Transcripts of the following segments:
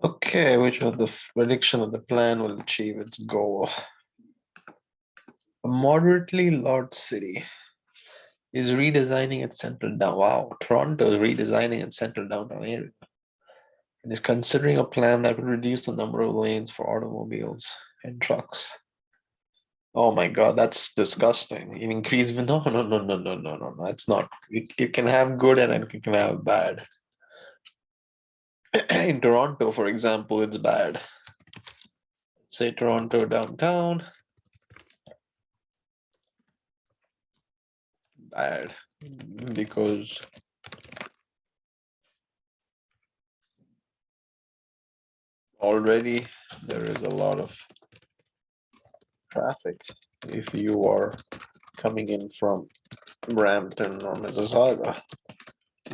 Okay, which of the prediction of the plan will achieve its goal? A moderately large city is redesigning its central down. Wow, Toronto is redesigning its central downtown area and is considering a plan that will reduce the number of lanes for automobiles and trucks. Oh my God, that's disgusting. Increase, no. That's not. It can have good and it can have bad. In Toronto, for example, it's bad. Say Toronto downtown, bad because already there is a lot of traffic if you are coming in from Brampton or Mississauga.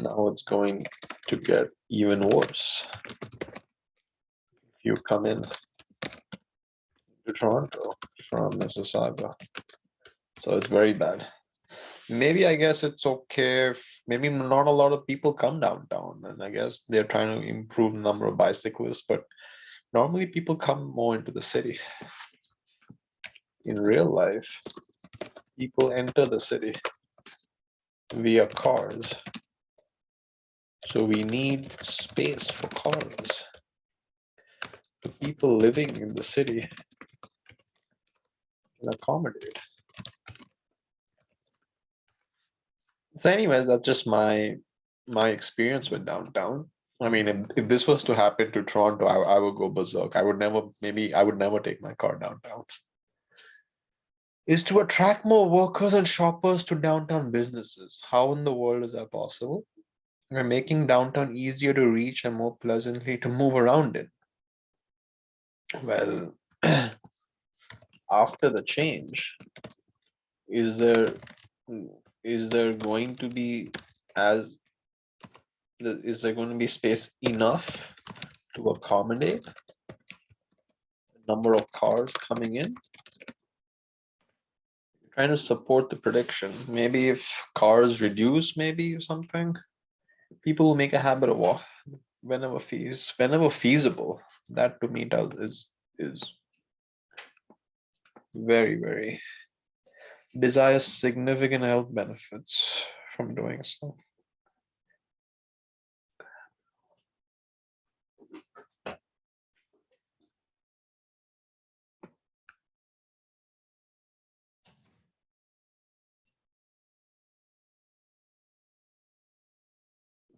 Now it's going to get even worse if you come in to Toronto from Mississauga. So it's very bad. Maybe I guess it's okay if maybe not a lot of people come downtown, and I guess they're trying to improve the number of bicyclists, but normally people come more into the city. In real life, people enter the city via cars. So we need space for cars. The people living in the city can accommodate. So anyways, that's just my experience with downtown. I mean, if this was to happen to Toronto, I would go berserk. I would never take my car downtown. Is to attract more workers and shoppers to downtown businesses. How in the world is that possible? We're making downtown easier to reach and more pleasantly to move around in. Well, after the change, is there going to be as is there going to be space enough to accommodate the number of cars coming in? Trying to support the prediction. Maybe if cars reduce, maybe or something, people will make a habit of walk whenever feasible. That to me is very desires significant health benefits from doing so.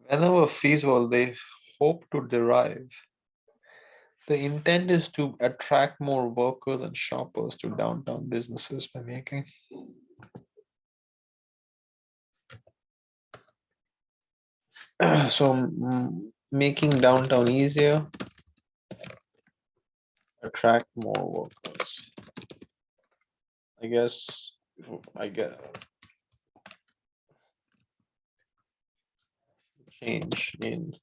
Whenever feasible, they hope to derive. The intent is to attract more workers and shoppers to downtown businesses by making making downtown easier, attract more workers. I guess change in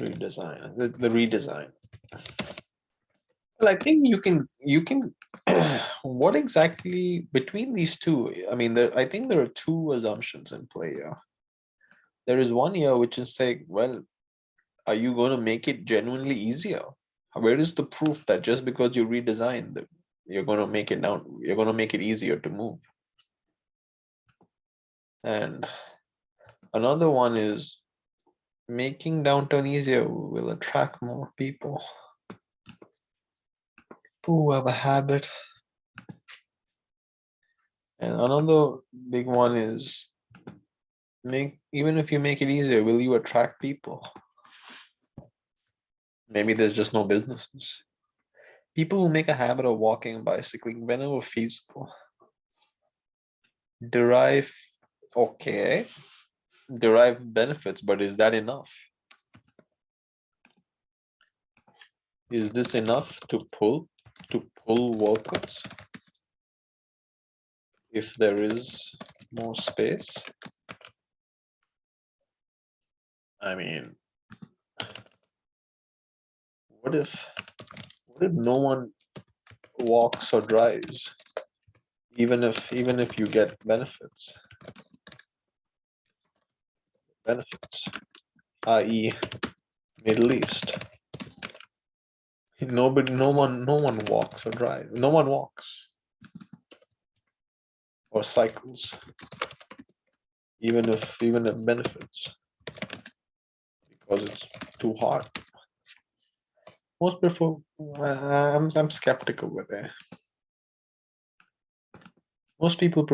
redesign, the redesign. Well, I think you can what exactly between these two? I mean, I think there are two assumptions in play here. There is one here which is saying, well, are you going to make it genuinely easier? Where is the proof that just because you redesign that you're going to make it you're going to make it easier to move? And another one is making downtown easier will attract more people who have a habit. And another big one is even if you make it easier, will you attract people? Maybe there's just no businesses. People who make a habit of walking and bicycling whenever feasible. Derive, okay. Derive benefits, but is that enough? Is this enough to pull workers? If there is more space? I mean, what if no one walks or drives? Even if you get benefits, i.e. Middle East. Nobody, no one walks or drives. No one walks or cycles, even if it benefits, because it's too hot. Most prefer. I'm skeptical with it. Most people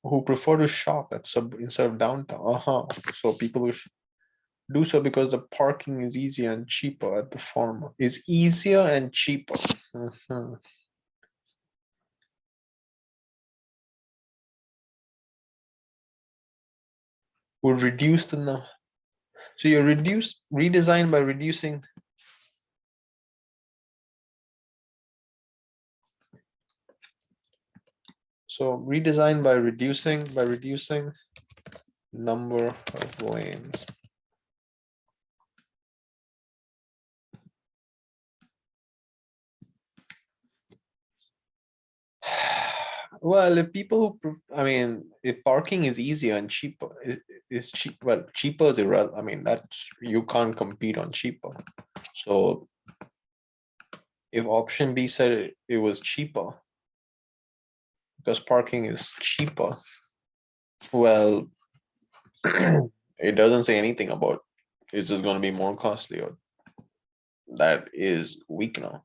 who prefer to shop at instead of downtown. So people who do so because the parking is easier and cheaper at the farm. Is easier and cheaper. Would reduce the no. So you redesign by reducing. So redesign by reducing number of lanes. Well, if people, I mean, if parking is easier and cheaper, is cheap. Well, cheaper is irrelevant. I mean, that's you can't compete on cheaper. So, if option B said it was cheaper because parking is cheaper, well, it doesn't say anything about it's just going to be more costly, or that is weak now.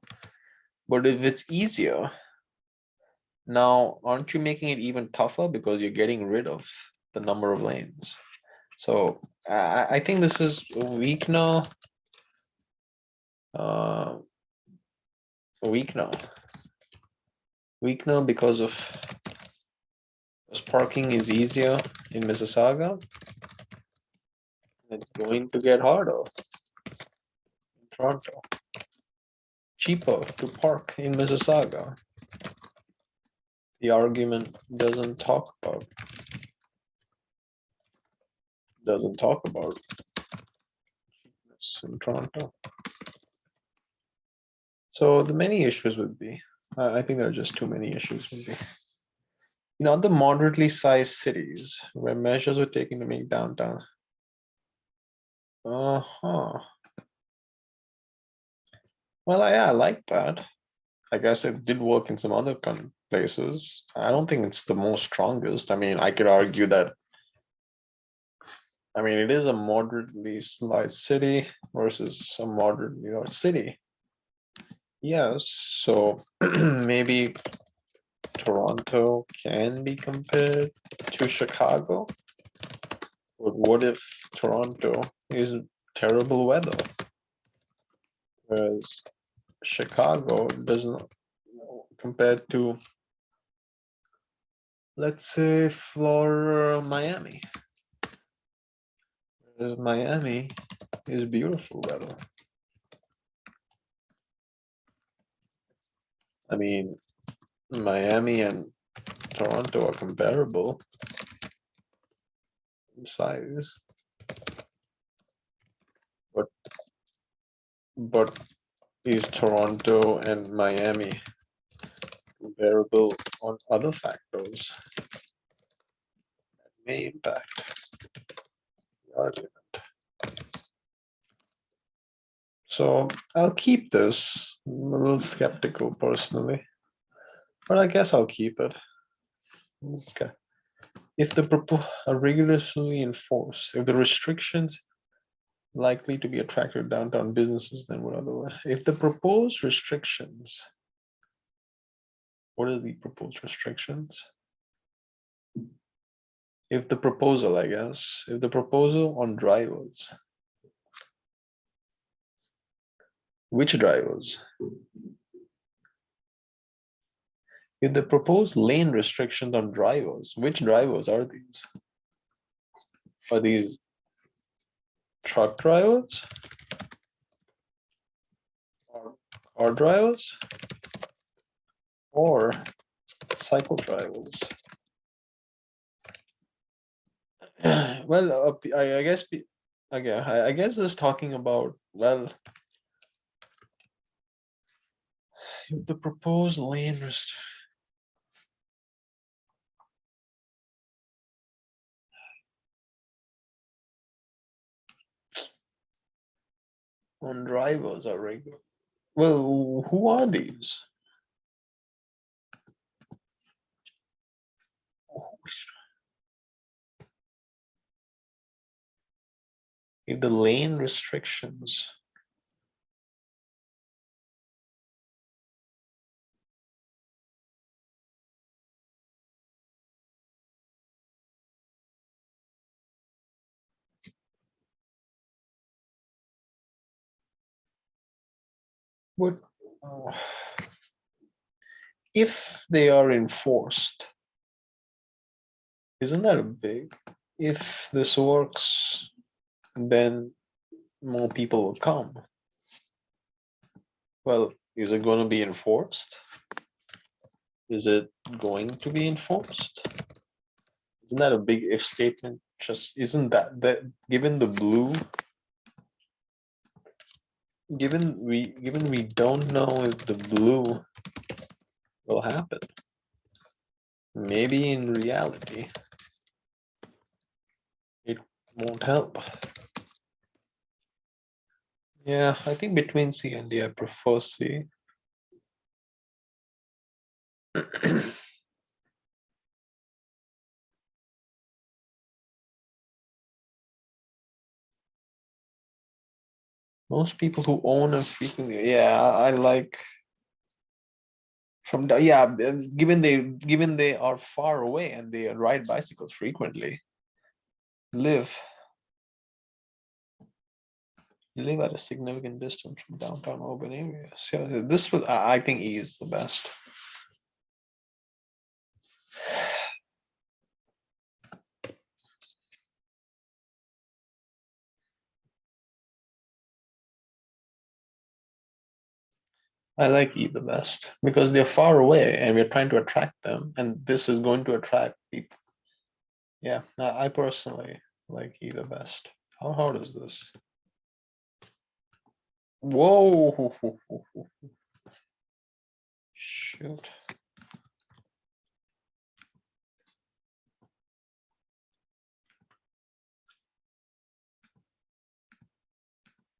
But if it's easier, now aren't you making it even tougher because you're getting rid of the number of lanes? So I think this is weak now. Weak now. Weak now because parking is easier in Mississauga. It's going to get harder in Toronto. Cheaper to park in Mississauga. The argument doesn't talk about cheapness in Toronto. So the many issues would be, I think there are just too many issues would be. In other moderately sized cities where measures were taken to make downtown. Well, yeah, I like that. I guess it did work in some other places. I don't think it's the most strongest. I mean, I could argue that. I mean, it is a moderately sized city versus a moderately large city. Yes, so maybe Toronto can be compared to Chicago. But what if Toronto is terrible weather? Whereas Chicago doesn't, compared to, let's say, Florida, Miami. Whereas Miami is beautiful weather. I mean, Miami and Toronto are comparable in size, but is Toronto and Miami comparable on other factors that may impact the argument? So I'll keep this. I'm a little skeptical personally, but I guess I'll keep it. If the proposal are rigorously enforced, if the restrictions likely to be attracted downtown businesses, then what otherwise? If the proposed restrictions, what are the proposed restrictions? If the proposal, I guess, if the proposal on drivers, which drivers? If the proposed lane restrictions on drivers, which drivers are these? Are these truck drivers? Or car drivers? Or cycle drivers? Well, I guess again, I guess it's talking about, well, if the proposed lane On drivers are regular. Well, who are these? If the lane restrictions. What if they are enforced? Isn't that a big? If this works, then more people will come. Well, is it going to be enforced? Is it going to be enforced? Isn't that a big if statement? Just isn't that given the blue? Given we don't know if the blue will happen. Maybe in reality, it won't help. Yeah, I think between C and D, I prefer C. Most people who own a frequently, yeah, I like from the, yeah, given they are far away and they ride bicycles frequently, live at a significant distance from downtown urban areas. So this was, I think E is the best. I like E the best because they're far away and we're trying to attract them, and this is going to attract people. Yeah, I personally like E the best. How hard is this? Whoa! Shoot.